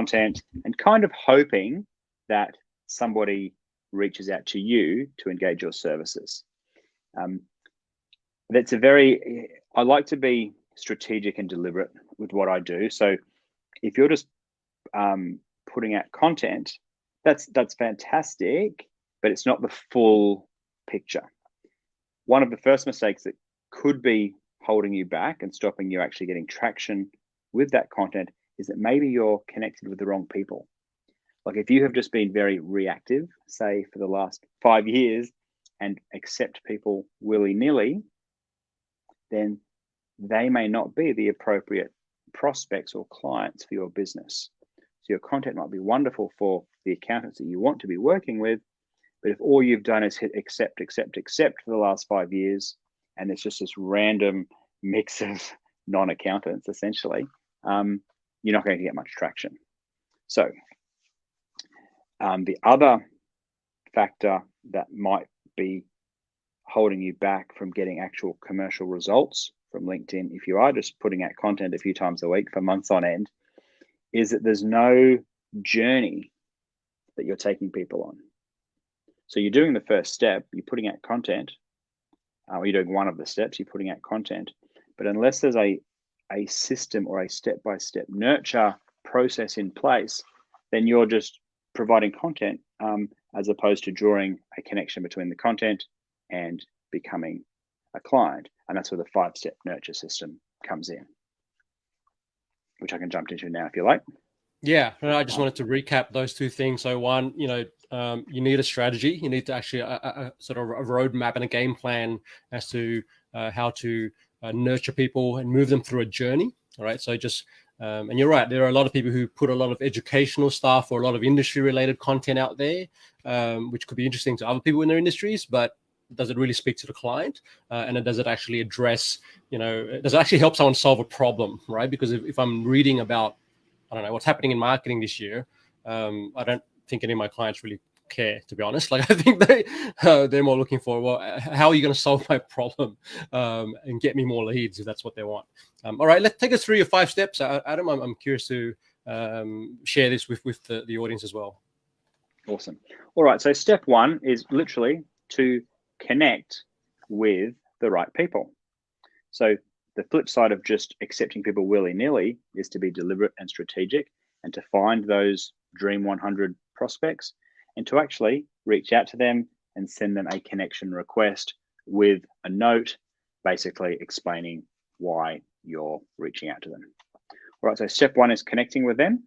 content and kind of hoping that somebody reaches out to you to engage your services. I like to be strategic and deliberate with what I do. So if you're just putting out content, that's fantastic, but it's not the full picture. One of the first mistakes that could be holding you back and stopping you actually getting traction with that content is that maybe you're connected with the wrong people. Like if you have just been very reactive, say for the last 5 years, and accept people willy-nilly, then they may not be the appropriate prospects or clients for your business. So your content might be wonderful for the accountants that you want to be working with, but if all you've done is hit accept for the last 5 years, and it's just this random mix of non-accountants, essentially, you're not going to get much traction. So the other factor that might be holding you back from getting actual commercial results from LinkedIn, if you are just putting out content a few times a week for months on end, is that there's no journey that you're taking people on. So you're doing the first step, you're putting out content, or you're doing one of the steps, you're putting out content, but unless there's a system or a step-by-step nurture process in place, then you're just providing content as opposed to drawing a connection between the content and becoming a client. And that's where the 5-step nurture system comes in, which I can jump into now if you like. Yeah, I just wanted to recap those two things. So one, you need a strategy. You need to actually sort of a roadmap and a game plan as to how to nurture people and move them through a journey. All right. So just, and you're right, there are a lot of people who put a lot of educational stuff or a lot of industry related content out there, which could be interesting to other people in their industries, but does it really speak to the client? And does it actually address, does it actually help someone solve a problem, right? Because if I'm reading about, I don't know, what's happening in marketing this year, I don't think any of my clients really care, to be honest. Like I think they're more looking for, well, how are you going to solve my problem and get me more leads if that's what they want. All right, let's take us through your 5 steps. Adam, I'm curious to share this with the audience as well. Awesome. All right, so step 1 is literally to connect with the right people. So the flip side of just accepting people willy-nilly is to be deliberate and strategic and to find those Dream 100 prospects and to actually reach out to them and send them a connection request with a note, basically explaining why you're reaching out to them. All right, so step 1 is connecting with them.